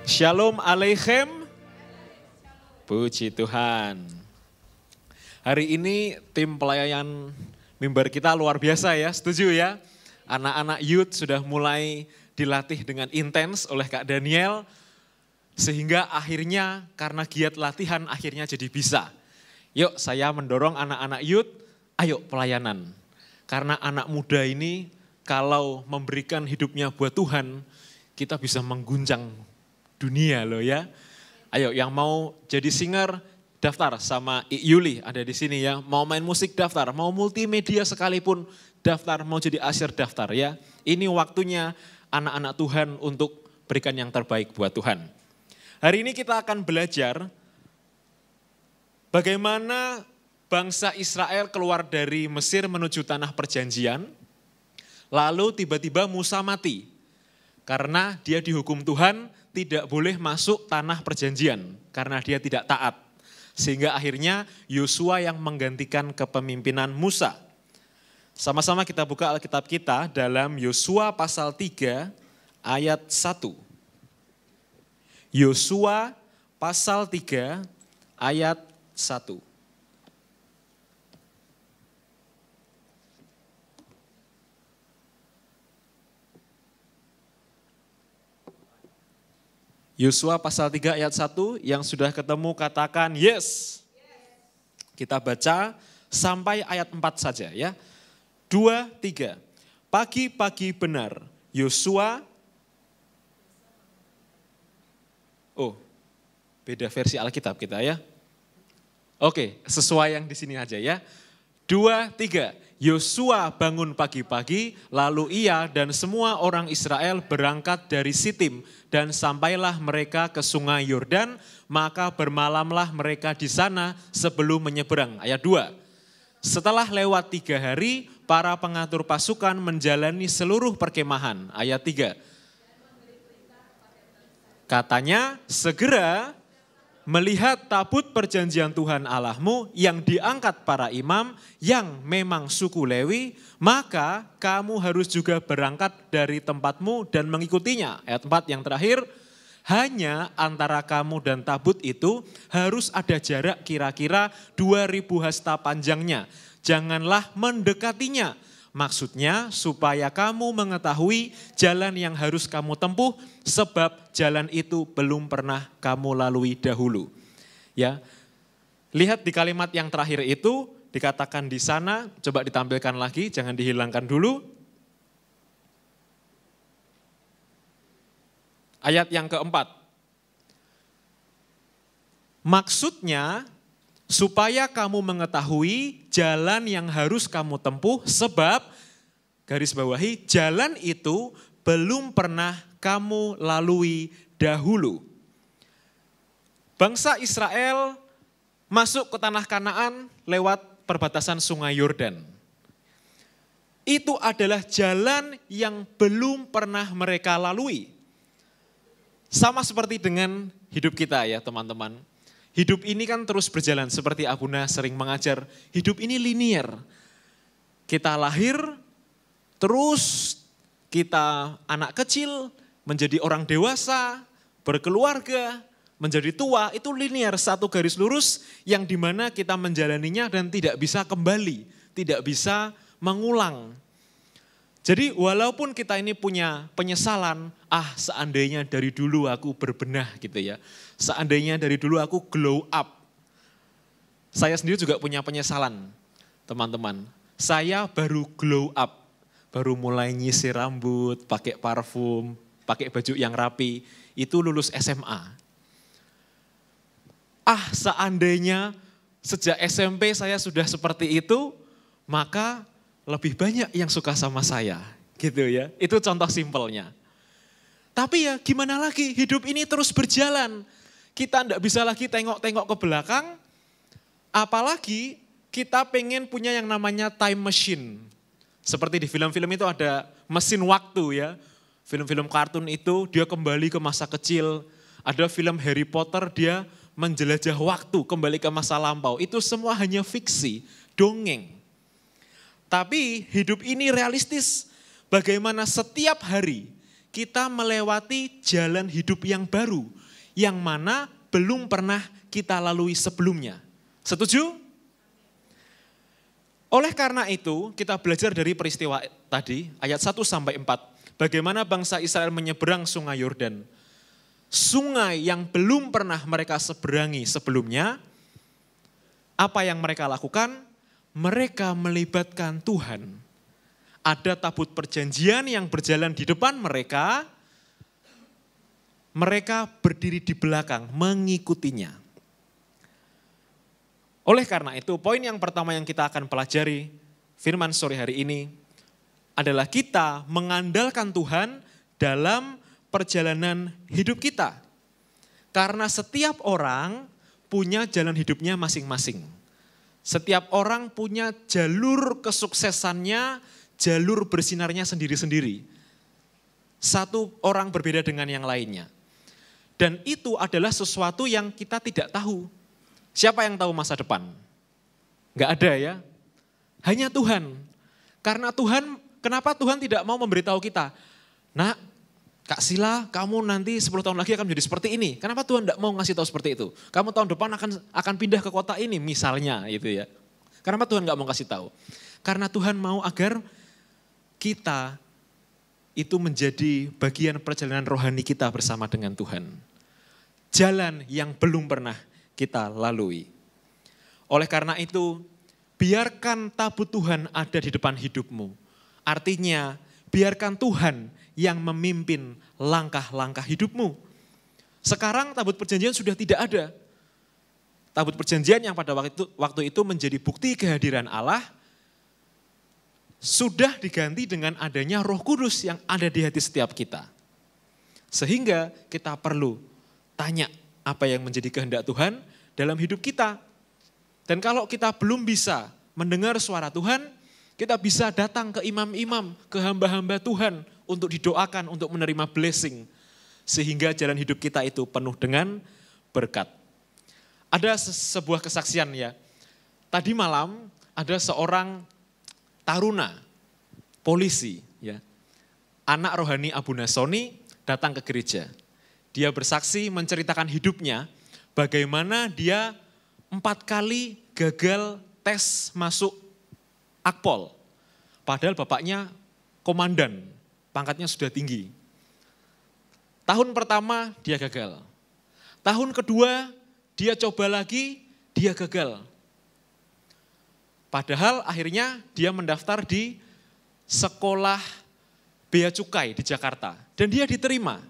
Shalom Aleichem. Puji Tuhan. Hari ini tim pelayan mimbar kita luar biasa ya, setuju ya? Anak-anak youth sudah mulai dilatih dengan intens oleh Kak Daniel, sehingga akhirnya karena giat latihan akhirnya jadi bisa. Yuk saya mendorong anak-anak youth, ayo pelayanan. Karena anak muda ini kalau memberikan hidupnya buat Tuhan, kita bisa mengguncang dunia loh ya. Ayo yang mau jadi singer daftar sama Yuli ada di sini ya. Mau main musik daftar, mau multimedia sekalipun daftar, mau jadi asyir daftar ya. Ini waktunya anak-anak Tuhan untuk berikan yang terbaik buat Tuhan. Hari ini kita akan belajar bagaimana bangsa Israel keluar dari Mesir menuju tanah perjanjian. Lalu tiba-tiba Musa mati karena dia dihukum Tuhan tidak boleh masuk tanah perjanjian karena dia tidak taat. Sehingga akhirnya Yosua yang menggantikan kepemimpinan Musa. Sama-sama kita buka Alkitab kita dalam Yosua pasal 3 ayat 1. Yosua pasal 3 ayat 1. Yosua pasal 3 ayat 1, yang sudah ketemu katakan yes. Kita baca sampai ayat 4 saja ya. 2, 3. Pagi-pagi benar Yosua, beda versi Alkitab kita ya. Oke, sesuai yang di sini aja ya. 2, 3. Yosua bangun pagi-pagi, lalu ia dan semua orang Israel berangkat dari Sitim dan sampailah mereka ke sungai Yordan, maka bermalamlah mereka di sana sebelum menyeberang. Ayat 2. Setelah lewat 3 hari, para pengatur pasukan menjalani seluruh perkemahan. Ayat 3. Katanya, segera melihat tabut perjanjian Tuhan Allahmu yang diangkat para imam yang memang suku Lewi, maka kamu harus juga berangkat dari tempatmu dan mengikutinya. Ayat 4 yang terakhir, hanya antara kamu dan tabut itu harus ada jarak kira-kira 2000 hasta panjangnya. Janganlah mendekatinya. Maksudnya supaya kamu mengetahui jalan yang harus kamu tempuh sebab jalan itu belum pernah kamu lalui dahulu. Ya. Lihat di kalimat yang terakhir itu dikatakan di sana, coba ditampilkan lagi, jangan dihilangkan dulu. Ayat yang keempat. Maksudnya supaya kamu mengetahui jalan yang harus kamu tempuh sebab, garis bawahi, jalan itu belum pernah kamu lalui dahulu. Bangsa Israel masuk ke tanah Kanaan lewat perbatasan sungai Yordan. Itu adalah jalan yang belum pernah mereka lalui. Sama seperti dengan hidup kita ya teman-teman. Hidup ini kan terus berjalan seperti Abuna sering mengajar. Hidup ini linear. Kita lahir, terus kita anak kecil, menjadi orang dewasa, berkeluarga, menjadi tua. Itu linear, satu garis lurus yang dimana kita menjalaninya dan tidak bisa kembali. Tidak bisa mengulang. Jadi walaupun kita ini punya penyesalan, seandainya dari dulu aku berbenah gitu ya. Seandainya dari dulu aku glow up. Saya sendiri juga punya penyesalan, teman-teman. Saya baru glow up, baru mulai nyisir rambut, pakai parfum, pakai baju yang rapi, itu lulus SMA. Seandainya sejak SMP saya sudah seperti itu, maka lebih banyak yang suka sama saya, gitu ya. Itu contoh simpelnya. Tapi ya gimana lagi, hidup ini terus berjalan. Kita enggak bisa lagi tengok-tengok ke belakang, apalagi kita pengen punya yang namanya time machine. Seperti di film-film itu ada mesin waktu ya. Film-film kartun itu dia kembali ke masa kecil. Ada film Harry Potter dia menjelajah waktu, kembali ke masa lampau. Itu semua hanya fiksi, dongeng. Tapi hidup ini realistis. Bagaimana setiap hari kita melewati jalan hidup yang baru, yang mana belum pernah kita lalui sebelumnya. Setuju? Oleh karena itu, kita belajar dari peristiwa tadi, ayat 1-4, bagaimana bangsa Israel menyeberang sungai Yordan. Sungai yang belum pernah mereka seberangi sebelumnya, apa yang mereka lakukan? Mereka melibatkan Tuhan. Ada tabut perjanjian yang berjalan di depan mereka, mereka berdiri di belakang mengikutinya. Oleh karena itu, poin yang pertama yang kita akan pelajari firman sore hari ini adalah kita mengandalkan Tuhan dalam perjalanan hidup kita. Karena setiap orang punya jalan hidupnya masing-masing. Setiap orang punya jalur kesuksesannya, jalur bersinarnya sendiri-sendiri. Satu orang berbeda dengan yang lainnya. Dan itu adalah sesuatu yang kita tidak tahu. Siapa yang tahu masa depan? Enggak ada ya. Hanya Tuhan. Karena Tuhan, kenapa Tuhan tidak mau memberitahu kita? Nak, Kak Sila, kamu nanti 10 tahun lagi akan menjadi seperti ini. Kenapa Tuhan tidak mau ngasih tahu seperti itu? Kamu tahun depan akan pindah ke kota ini misalnya gitu ya. Kenapa Tuhan nggak mau kasih tahu? Karena Tuhan mau agar kita itu menjadi bagian perjalanan rohani kita bersama dengan Tuhan. Jalan yang belum pernah kita lalui. Oleh karena itu, biarkan tabut Tuhan ada di depan hidupmu. Artinya, biarkan Tuhan yang memimpin langkah-langkah hidupmu. Sekarang tabut perjanjian sudah tidak ada. Tabut perjanjian yang pada waktu itu menjadi bukti kehadiran Allah, sudah diganti dengan adanya Roh Kudus yang ada di hati setiap kita. Sehingga kita perlu tanya apa yang menjadi kehendak Tuhan dalam hidup kita. Dan kalau kita belum bisa mendengar suara Tuhan, kita bisa datang ke imam-imam, ke hamba-hamba Tuhan untuk didoakan, untuk menerima blessing. Sehingga jalan hidup kita itu penuh dengan berkat. Ada sebuah kesaksian ya. Tadi malam ada seorang taruna, polisi, ya, anak rohani Abu Nasoni datang ke gereja. Dia bersaksi menceritakan hidupnya, bagaimana dia 4 kali gagal tes masuk Akpol. Padahal bapaknya komandan, pangkatnya sudah tinggi. Tahun pertama dia gagal. Tahun kedua dia coba lagi, dia gagal. Padahal akhirnya dia mendaftar di sekolah bea cukai di Jakarta. Dan dia diterima.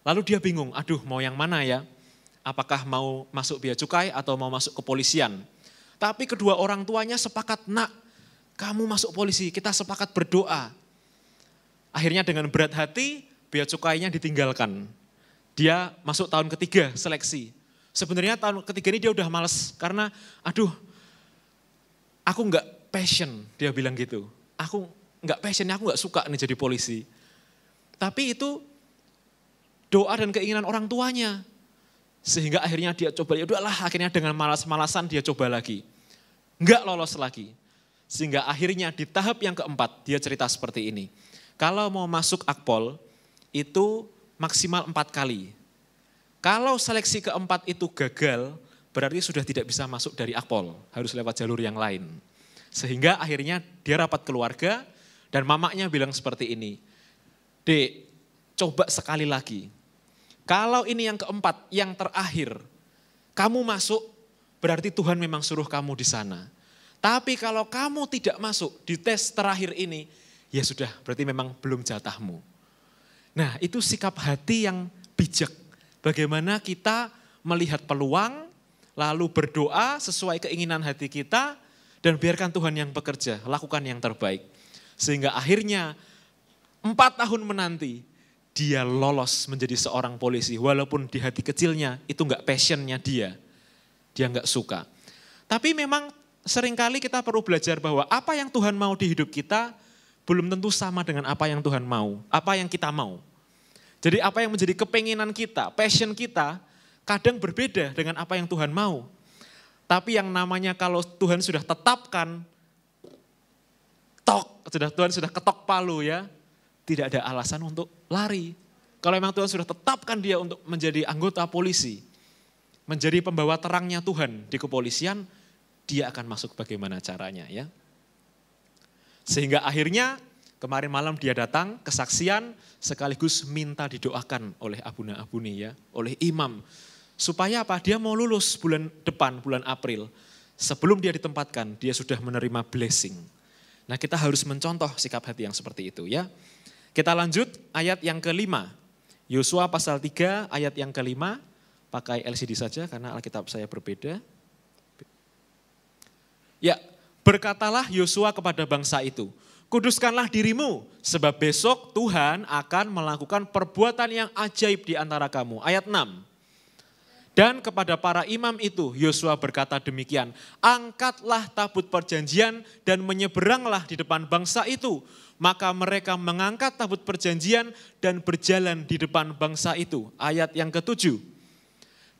Lalu dia bingung, aduh mau yang mana ya? Apakah mau masuk bea cukai atau mau masuk kepolisian? Tapi kedua orang tuanya sepakat, nak kamu masuk polisi, kita sepakat berdoa. Akhirnya dengan berat hati, bea cukainya ditinggalkan. Dia masuk tahun ketiga seleksi. Sebenarnya tahun ketiga ini dia udah males, karena aduh, aku enggak passion, dia bilang gitu. Aku enggak passion, aku enggak suka nih jadi polisi. Tapi itu doa dan keinginan orang tuanya. Sehingga akhirnya dia coba, ya udahlah akhirnya dengan malas-malasan dia coba lagi. Enggak lolos lagi. Sehingga akhirnya di tahap yang keempat dia cerita seperti ini. Kalau mau masuk Akpol itu maksimal 4 kali. Kalau seleksi keempat itu gagal, berarti sudah tidak bisa masuk dari Akpol, harus lewat jalur yang lain. Sehingga akhirnya dia rapat keluarga dan mamanya bilang seperti ini, Dek, coba sekali lagi. Kalau ini yang keempat, yang terakhir, kamu masuk, berarti Tuhan memang suruh kamu di sana. Tapi kalau kamu tidak masuk di tes terakhir ini, ya sudah, berarti memang belum jatahmu. Nah, itu sikap hati yang bijak. Bagaimana kita melihat peluang, lalu berdoa sesuai keinginan hati kita, dan biarkan Tuhan yang bekerja, lakukan yang terbaik. Sehingga akhirnya 4 tahun menanti, dia lolos menjadi seorang polisi. Walaupun di hati kecilnya itu enggak passionnya dia enggak suka. Tapi memang seringkali kita perlu belajar bahwa apa yang Tuhan mau di hidup kita, belum tentu sama dengan apa yang Tuhan mau, apa yang kita mau. Jadi apa yang menjadi kepenginan kita, passion kita, kadang berbeda dengan apa yang Tuhan mau. Tapi yang namanya kalau Tuhan sudah tetapkan, Tuhan sudah ketok palu ya, tidak ada alasan untuk lari. Kalau memang Tuhan sudah tetapkan dia untuk menjadi anggota polisi, menjadi pembawa terangnya Tuhan di kepolisian, dia akan masuk bagaimana caranya ya. Sehingga akhirnya kemarin malam dia datang kesaksian sekaligus minta didoakan oleh abuna-abuni ya, oleh imam. Supaya apa? Dia mau lulus bulan depan, bulan April. Sebelum dia ditempatkan, dia sudah menerima blessing. Nah kita harus mencontoh sikap hati yang seperti itu ya. Kita lanjut ayat yang kelima. Yosua pasal 3 ayat yang kelima, pakai LCD saja karena Alkitab saya berbeda. Ya, berkatalah Yosua kepada bangsa itu, kuduskanlah dirimu, sebab besok Tuhan akan melakukan perbuatan yang ajaib di antara kamu. Ayat 6. Dan kepada para imam itu Yosua berkata demikian, angkatlah tabut perjanjian dan menyeberanglah di depan bangsa itu. Maka mereka mengangkat tabut perjanjian dan berjalan di depan bangsa itu. Ayat yang ke-7.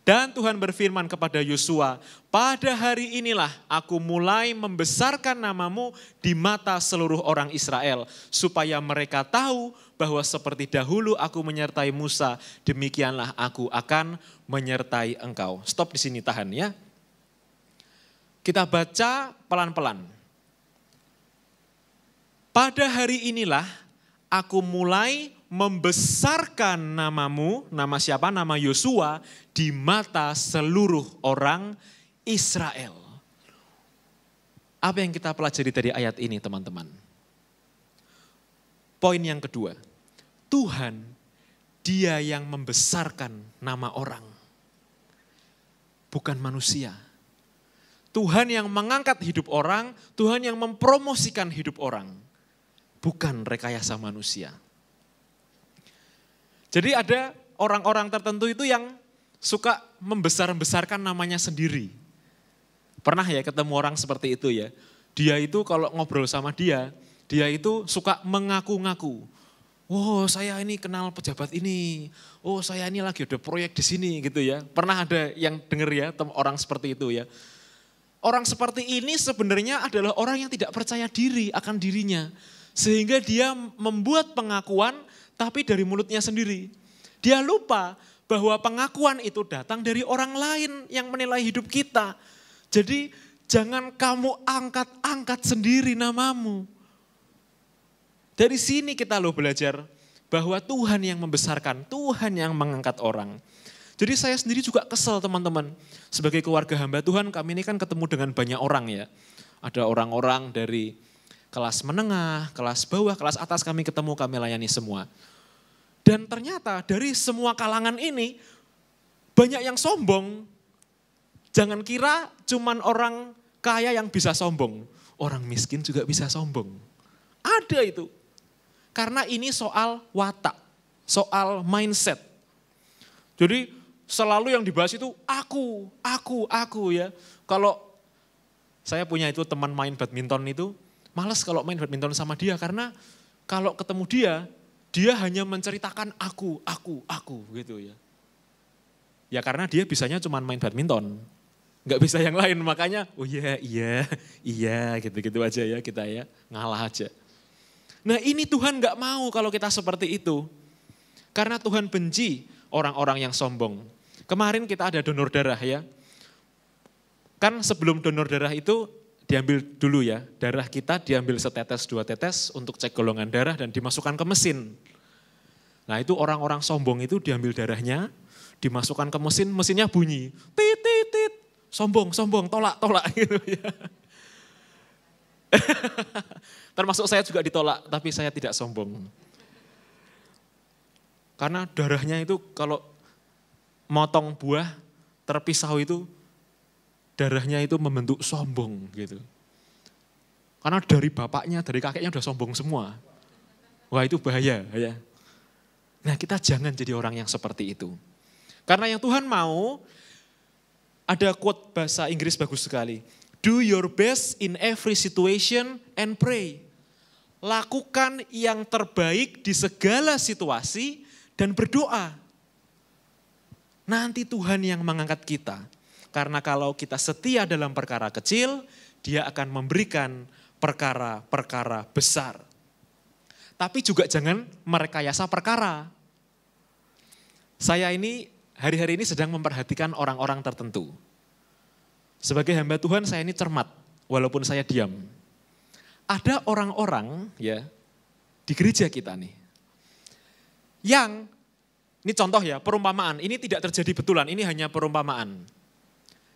Dan Tuhan berfirman kepada Yosua, pada hari inilah aku mulai membesarkan namamu di mata seluruh orang Israel, supaya mereka tahu bahwa seperti dahulu aku menyertai Musa, demikianlah aku akan menyertai engkau. Stop di sini, tahan ya. Kita baca pelan-pelan. Pada hari inilah aku mulai membesarkan namamu, nama siapa? Nama Yosua di mata seluruh orang Israel. Apa yang kita pelajari dari ayat ini teman-teman? Poin yang kedua, Tuhan dia yang membesarkan nama orang, bukan manusia. Tuhan yang mengangkat hidup orang, Tuhan yang mempromosikan hidup orang, bukan rekayasa manusia. Jadi ada orang-orang tertentu itu yang suka membesar-besarkan namanya sendiri. Pernah ya ketemu orang seperti itu ya. Dia itu kalau ngobrol sama dia itu suka mengaku-ngaku. Oh saya ini kenal pejabat ini, oh saya ini lagi ada proyek di sini gitu ya. Pernah ada yang dengar ya orang seperti itu ya. Orang seperti ini sebenarnya adalah orang yang tidak percaya diri akan dirinya. Sehingga dia membuat pengakuan tapi dari mulutnya sendiri. Dia lupa bahwa pengakuan itu datang dari orang lain yang menilai hidup kita. Jadi jangan kamu angkat-angkat sendiri namamu. Dari sini kita belajar bahwa Tuhan yang membesarkan, Tuhan yang mengangkat orang. Jadi saya sendiri juga kesel teman-teman. Sebagai keluarga hamba Tuhan kami ini kan ketemu dengan banyak orang ya. Ada orang-orang dari kelas menengah, kelas bawah, kelas atas kami ketemu, kami layani semua. Dan ternyata dari semua kalangan ini banyak yang sombong. Jangan kira cuman orang kaya yang bisa sombong. Orang miskin juga bisa sombong. Ada itu. Karena ini soal watak, soal mindset. Jadi selalu yang dibahas itu aku ya. Kalau saya punya itu teman main badminton itu, malas kalau main badminton sama dia karena kalau ketemu dia hanya menceritakan aku gitu ya. Ya karena dia bisanya cuma main badminton, nggak bisa yang lain makanya oh iya gitu aja ya kita ya ngalah aja. Nah ini Tuhan nggak mau kalau kita seperti itu, karena Tuhan benci orang-orang yang sombong. Kemarin kita ada donor darah ya, kan sebelum donor darah itu diambil dulu ya, darah kita diambil setetes 2 tetes untuk cek golongan darah dan dimasukkan ke mesin. Nah itu orang-orang sombong itu diambil darahnya, dimasukkan ke mesin, mesinnya bunyi, tit, sombong, tolak gitu ya. Termasuk saya juga ditolak, tapi saya tidak sombong. Karena darahnya itu kalau motong buah terpisah itu, darahnya itu membentuk sombong gitu. Karena dari bapaknya, dari kakeknya udah sombong semua. Wah itu bahaya ya. Nah kita jangan jadi orang yang seperti itu. Karena yang Tuhan mau, ada quote bahasa Inggris bagus sekali. Do your best in every situation and pray. Lakukan yang terbaik di segala situasi dan berdoa. Nanti Tuhan yang mengangkat kita. Karena kalau kita setia dalam perkara kecil, dia akan memberikan perkara-perkara besar. tapi juga jangan merekayasa perkara. Saya ini hari-hari ini sedang memperhatikan orang-orang tertentu. Sebagai hamba Tuhan saya ini cermat, walaupun saya diam. Ada orang-orang ya di gereja kita nih, yang, ini contoh ya, perumpamaan, ini tidak terjadi betulan, ini hanya perumpamaan.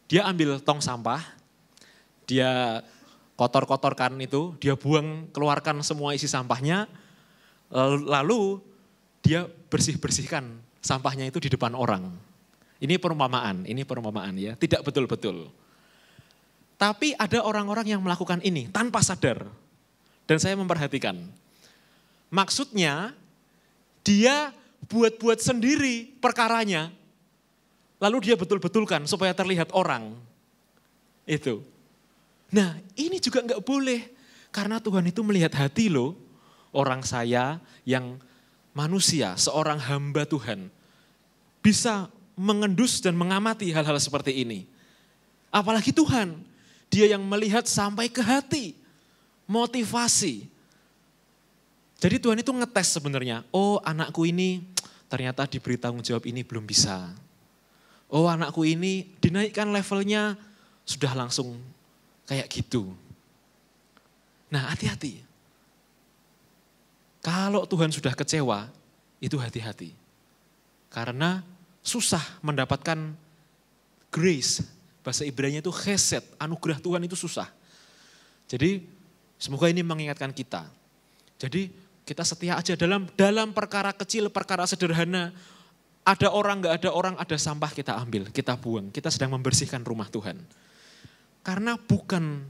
Dia ambil tong sampah, dia kotor-kotorkan itu, dia buang, keluarkan semua isi sampahnya, lalu dia bersih-bersihkan sampahnya itu di depan orang. Ini perumpamaan ya, tidak betul-betul. Tapi ada orang-orang yang melakukan ini tanpa sadar. Dan saya memperhatikan. Maksudnya dia buat-buat sendiri perkaranya. Lalu dia betul-betulkan supaya terlihat orang. Itu. Nah ini juga enggak boleh. Karena Tuhan itu melihat hati loh. Orang saya yang manusia, seorang hamba Tuhan. Bisa mengendus dan mengamati hal-hal seperti ini. Apalagi Tuhan, dia yang melihat sampai ke hati, motivasi. Jadi Tuhan itu ngetes sebenarnya, oh anakku ini ternyata diberi tanggung jawab ini belum bisa. Oh anakku ini dinaikkan levelnya sudah langsung kayak gitu. Nah hati-hati. Kalau Tuhan sudah kecewa, itu hati-hati. Karena susah mendapatkan grace. Bahasa Ibrani itu chesed, anugerah Tuhan itu susah. Jadi semoga ini mengingatkan kita. Jadi kita setia aja dalam perkara kecil, perkara sederhana. Ada orang, gak ada orang, ada sampah kita ambil, kita buang. Kita sedang membersihkan rumah Tuhan. Karena bukan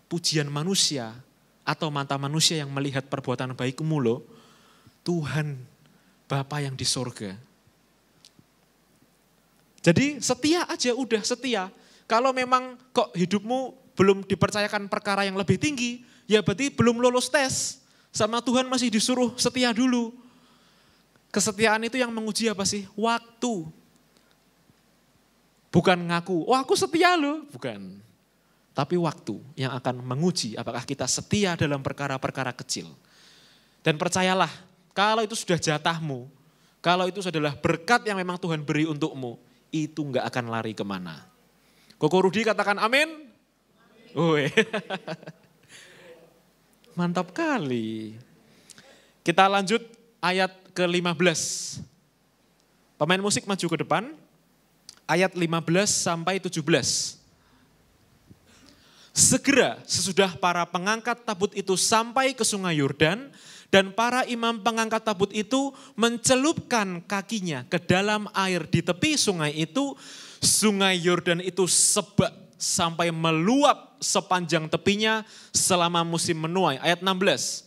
pujian manusia atau mata manusia yang melihat perbuatan baikmu loh. Tuhan Bapa yang di sorga. Jadi setia aja, udah setia. Kalau memang kok hidupmu belum dipercayakan perkara yang lebih tinggi, ya berarti belum lolos tes. Sama Tuhan masih disuruh setia dulu. Kesetiaan itu yang menguji apa sih? Waktu. Bukan ngaku, oh aku setia loh. Bukan. Tapi waktu yang akan menguji apakah kita setia dalam perkara-perkara kecil. Dan percayalah, kalau itu sudah jatahmu, kalau itu adalah berkat yang memang Tuhan beri untukmu, itu enggak akan lari kemana. Koko Rudi katakan amin. Mantap kali. Kita lanjut ayat ke-15. Pemain musik maju ke depan. Ayat 15 sampai 17. Segera sesudah para pengangkat tabut itu sampai ke sungai Yordan, dan para imam pengangkat tabut itu mencelupkan kakinya ke dalam air di tepi sungai itu, sungai Yordan itu sebak sampai meluap sepanjang tepinya selama musim menuai. Ayat 16.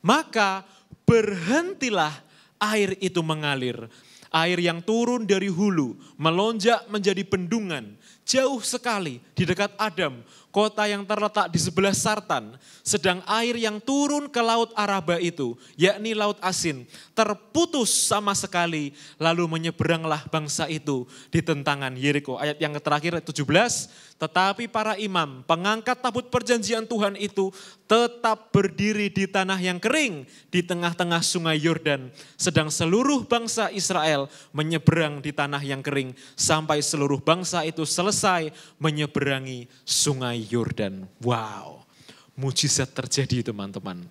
Maka berhentilah air itu mengalir. Air yang turun dari hulu melonjak menjadi bendungan jauh sekali di dekat Adam, kota yang terletak di sebelah Sartan. Sedang air yang turun ke laut Araba itu, yakni laut asin, terputus sama sekali, lalu menyeberanglah bangsa itu di tentangan Yeriko. Ayat yang terakhir 17, tetapi para imam pengangkat tabut perjanjian Tuhan itu tetap berdiri di tanah yang kering di tengah-tengah sungai Yordan. Sedang seluruh bangsa Israel menyeberang di tanah yang kering sampai seluruh bangsa itu selesai menyeberangi sungai Yordan. Wow, mujizat terjadi teman-teman.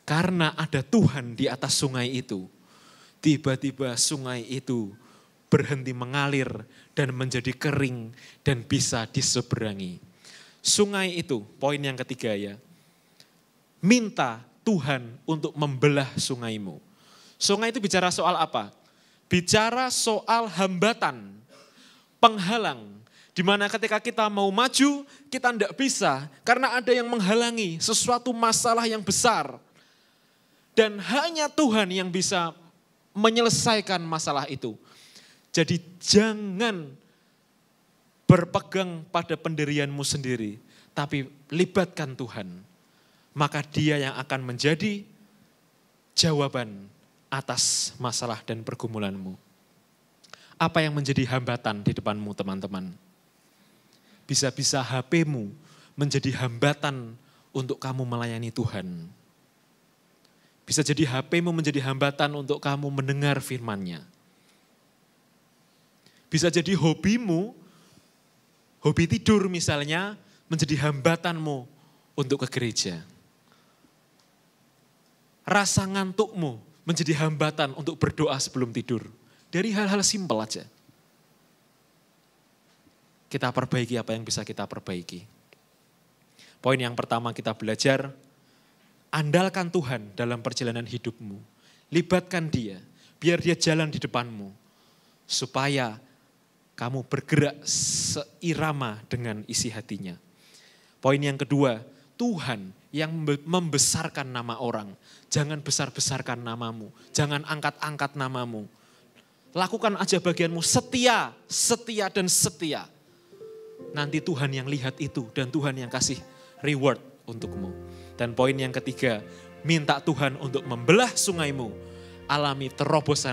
Karena ada Tuhan di atas sungai itu, tiba-tiba sungai itu berhenti mengalir dan menjadi kering dan bisa diseberangi. Sungai itu, poin yang ketiga ya, minta Tuhan untuk membelah sungaimu. Sungai itu bicara soal apa? Bicara soal hambatan, penghalang. Di mana ketika kita mau maju, kita tidak bisa. Karena ada yang menghalangi sesuatu masalah yang besar. Dan hanya Tuhan yang bisa menyelesaikan masalah itu. Jadi jangan berpegang pada pendirianmu sendiri. Tapi libatkan Tuhan. Maka Dia yang akan menjadi jawaban atas masalah dan pergumulanmu. Apa yang menjadi hambatan di depanmu teman-teman? Bisa-bisa HP-mu menjadi hambatan untuk kamu melayani Tuhan. Bisa jadi HP-mu menjadi hambatan untuk kamu mendengar firman-Nya. Bisa jadi hobimu, hobi tidur misalnya, menjadi hambatanmu untuk ke gereja. Rasa ngantukmu menjadi hambatan untuk berdoa sebelum tidur. Dari hal-hal simpel aja. Kita perbaiki apa yang bisa kita perbaiki. Poin yang pertama kita belajar, andalkan Tuhan dalam perjalanan hidupmu. Libatkan Dia, biar Dia jalan di depanmu. Supaya kamu bergerak seirama dengan isi hatinya. Poin yang kedua, Tuhan yang membesarkan nama orang. Jangan besar-besarkan namamu, jangan angkat-angkat namamu. Lakukan aja bagianmu, setia, setia dan setia. Nanti Tuhan yang lihat itu dan Tuhan yang kasih reward untukmu. Dan poin yang ketiga, minta Tuhan untuk membelah sungaimu, alami terobosan